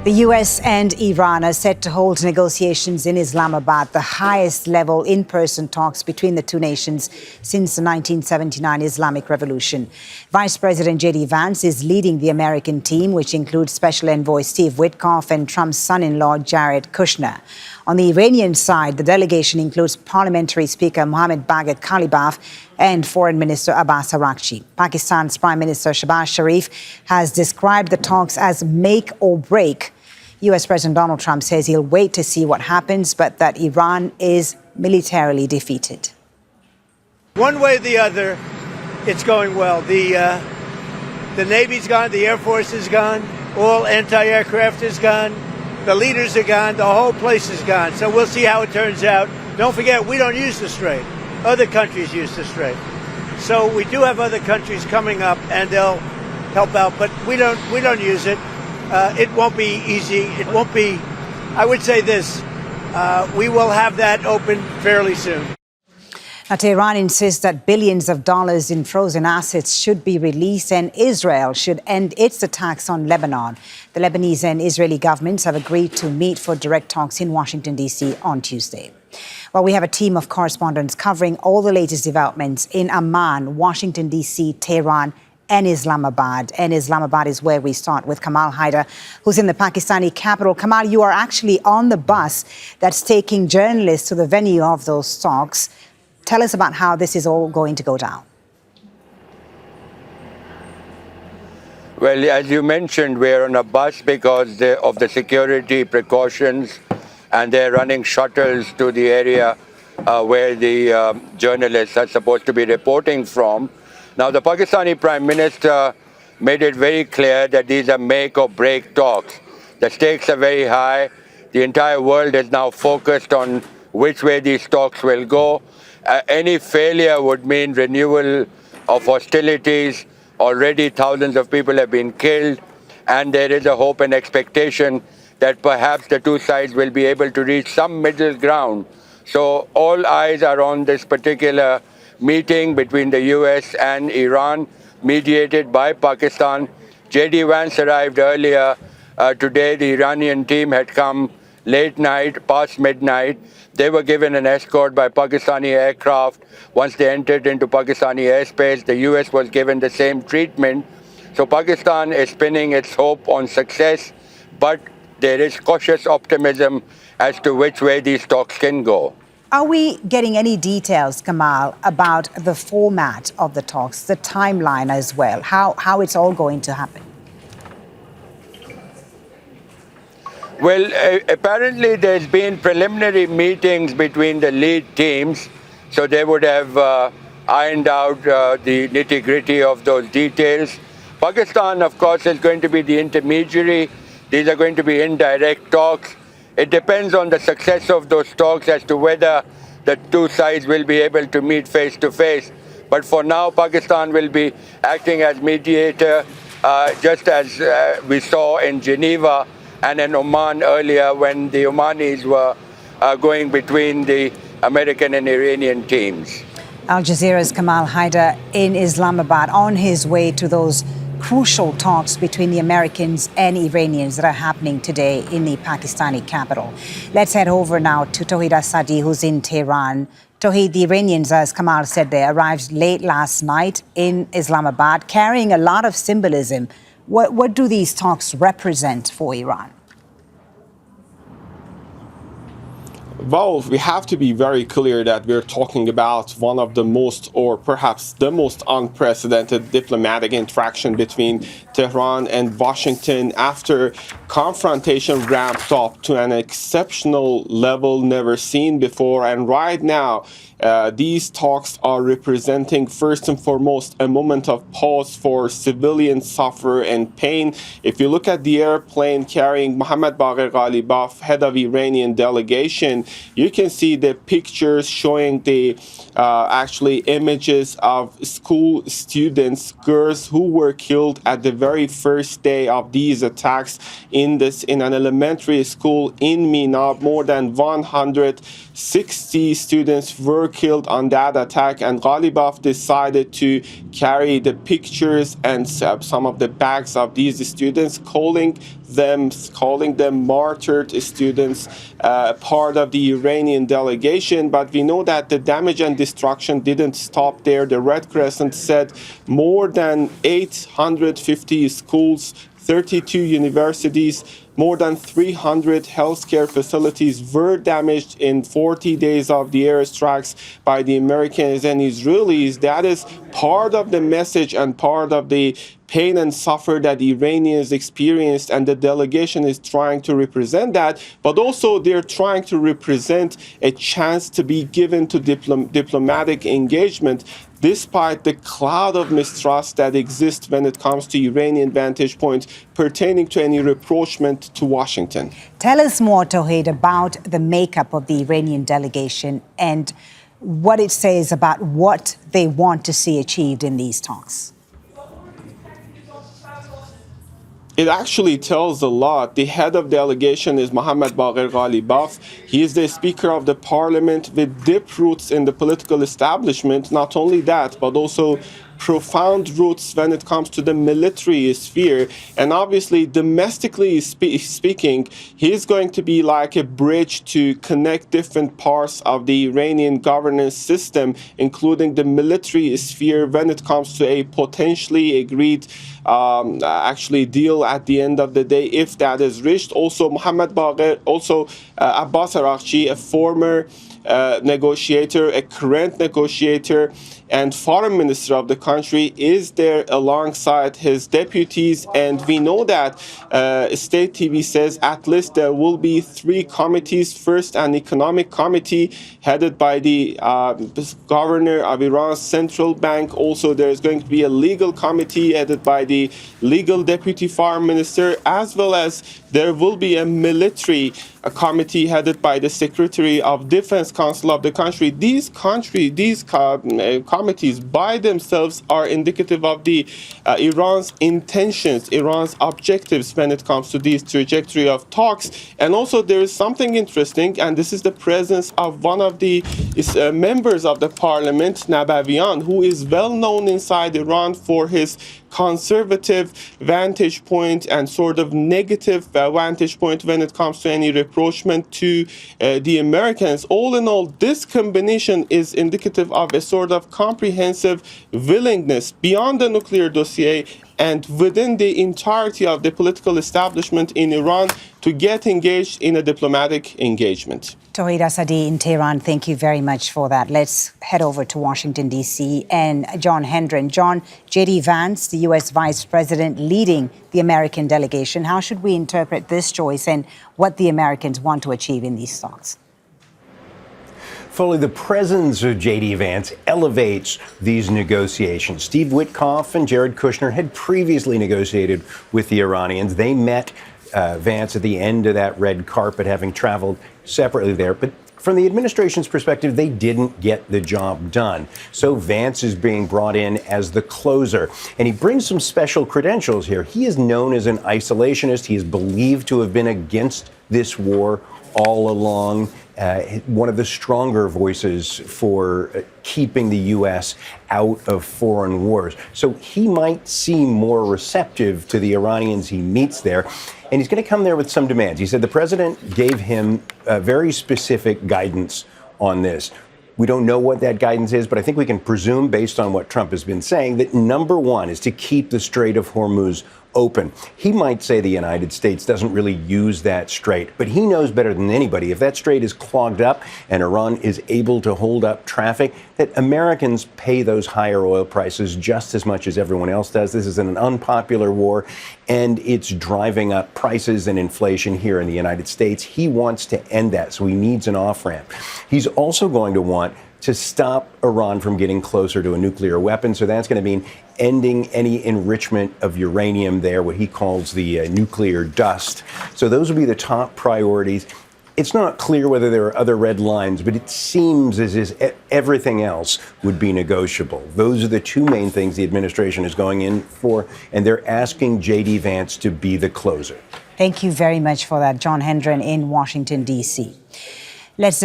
The US and Iran are set to hold negotiations in Islamabad, the highest level in-person talks between the two nations since the 1979 Islamic Revolution. Vice President J.D. Vance is leading the American team, which includes Special Envoy Steve Witkoff and Trump's son-in-law Jared Kushner. On the Iranian side, the delegation includes Parliamentary Speaker Mohammad Bagher Ghalibaf and Foreign Minister Abbas Araghchi. Pakistan's Prime Minister Shehbaz Sharif has described the talks as make or break. US President Donald Trump says he'll wait to see what happens, but that Iran is militarily defeated. One way or the other, it's going well. The Navy's gone, the Air Force is gone, all anti-aircraft is gone, the leaders are gone, the whole place is gone. So we'll see how it turns out. Don't forget, we don't use the Strait. Other countries use the Strait. So we do have other countries coming up, and they'll help out, but we don't use it. It won't be easy. It won't be, I would say this, we will have that open fairly soon. Now, Tehran insists that billions of dollars in frozen assets should be released and Israel should end its attacks on Lebanon. The Lebanese and Israeli governments have agreed to meet for direct talks in Washington, D.C. on Tuesday. Well, we have a team of correspondents covering all the latest developments in Amman, Washington, D.C., Tehran, and Islamabad. And Islamabad is where we start with Kamal Hyder, who's in the Pakistani capital. Kamal, you are actually on the bus that's taking journalists to the venue of those talks. Tell us about how this is all going to go down. Well, as you mentioned, we're on a bus because of the security precautions, and they're running shuttles to the area where the journalists are supposed to be reporting from. Now, the Pakistani Prime Minister made it very clear that these are make or break talks. The stakes are very high. The entire world is now focused on which way these talks will go. Any failure would mean renewal of hostilities. Already thousands of people have been killed, and there is a hope and expectation that perhaps the two sides will be able to reach some middle ground. So all eyes are on this particular meeting between the US and Iran, mediated by Pakistan. J.D. Vance arrived earlier today. The Iranian team had come late night, past midnight. They were given an escort by Pakistani aircraft. Once they entered into Pakistani airspace, the US was given the same treatment. So Pakistan is pinning its hope on success, but there is cautious optimism as to which way these talks can go. Are we getting any details, Kamal, about the format of the talks, the timeline as well, how it's all going to happen? Well, apparently there's been preliminary meetings between the lead teams, so they would have ironed out the nitty-gritty of those details. Pakistan, of course, is going to be the intermediary. These are going to be indirect talks. It depends on the success of those talks as to whether the two sides will be able to meet face to face. But for now, Pakistan will be acting as mediator, just as we saw in Geneva and in Oman earlier when the Omanis were going between the American and Iranian teams. Al Jazeera's Kamal Hyder in Islamabad on his way to those crucial talks between the Americans and Iranians that are happening today in the Pakistani capital. Let's head over now to Tohid Asadi, who's in Tehran. Tohid, the Iranians, as Kamal said, they arrived late last night in Islamabad, carrying a lot of symbolism. What do these talks represent for Iran? Well, we have to be very clear that we're talking about one of the most, or perhaps the most unprecedented diplomatic interaction between Tehran and Washington after confrontation ramped up to an exceptional level never seen before. And right now, these talks are representing first and foremost a moment of pause for civilian suffer and pain. If you look at the airplane carrying Mohammad Bagher Ghalibaf, head of Iranian delegation, you can see the pictures showing the actually images of school students, girls who were killed at the very first day of these attacks in in an elementary school in Mina. More than 160 students were killed on that attack, and Ghalibaf decided to carry the pictures and some of the bags of these students, calling them martyred students, part of the Iranian delegation. But we know that the damage and destruction didn't stop there. The Red Crescent said more than 850 schools, 32 universities, more than 300 healthcare facilities were damaged in 40 days of the airstrikes by the Americans and Israelis. That is part of the message and part of the pain and suffer that the Iranians experienced, and the delegation is trying to represent that, but also they're trying to represent a chance to be given to diplomatic engagement, despite the cloud of mistrust that exists when it comes to Iranian vantage points pertaining to any rapprochement to Washington. Tell us more, Tohid, about the makeup of the Iranian delegation and what it says about what they want to see achieved in these talks. It actually tells a lot. The head of delegation is Mohammad Bagher Ghalibaf. He is the Speaker of the Parliament with deep roots in the political establishment. Not only that, but also profound roots when it comes to the military sphere. And obviously, domestically speaking, he's going to be like a bridge to connect different parts of the Iranian governance system, including the military sphere, when it comes to a potentially agreed deal at the end of the day, if that is reached. Also, Mohammad Bagher, also Abbas Araghchi, a former negotiator, a current negotiator, and foreign minister of the country, is there alongside his deputies. And we know that State TV says at least there will be 3 committees. First, an economic committee headed by the governor of Iran's central bank. Also, there is going to be a legal committee headed by the legal deputy foreign minister, as well as there will be a military committee headed by the Secretary of Defense Council of the country. These committees by themselves are indicative of the Iran's intentions, Iran's objectives when it comes to this trajectory of talks. And also there is something interesting, and this is the presence of one of the members of the parliament, Nabavian, who is well known inside Iran for his conservative vantage point and sort of negative vantage point when it comes to any rapprochement to the Americans. All in all, this combination is indicative of a sort of comprehensive willingness beyond the nuclear dossier and within the entirety of the political establishment in Iran to get engaged in a diplomatic engagement. Tohid Asadi in Tehran, thank you very much for that. Let's head over to Washington, D.C. and John Hendren. John, J.D. Vance, the U.S. Vice President leading the American delegation. How should we interpret this choice and what the Americans want to achieve in these talks? Foley, the presence of J.D. Vance elevates these negotiations. Steve Witkoff and Jared Kushner had previously negotiated with the Iranians. They met Vance at the end of that red carpet, having traveled separately there. But from the administration's perspective, they didn't get the job done. So Vance is being brought in as the closer. And he brings some special credentials here. He is known as an isolationist. He is believed to have been against this war all along. One of the stronger voices for keeping the U.S. out of foreign wars. So he might seem more receptive to the Iranians he meets there. And he's going to come there with some demands. He said the president gave him very specific guidance on this. We don't know what that guidance is, but I think we can presume, based on what Trump has been saying, that number one is to keep the Strait of Hormuz open. He might say the United States doesn't really use that strait, but he knows better than anybody if that strait is clogged up and Iran is able to hold up traffic, that Americans pay those higher oil prices just as much as everyone else does. This is an unpopular war, and it's driving up prices and inflation here in the United States. He wants to end that, so he needs an off-ramp. He's also going to want to stop Iran from getting closer to a nuclear weapon. So that's going to mean ending any enrichment of uranium there, what he calls the nuclear dust. So those will be the top priorities. It's not clear whether there are other red lines, but it seems as if everything else would be negotiable. Those are the two main things the administration is going in for, and they're asking J.D. Vance to be the closer. Thank you very much for that, John Hendren in Washington, D.C. Let's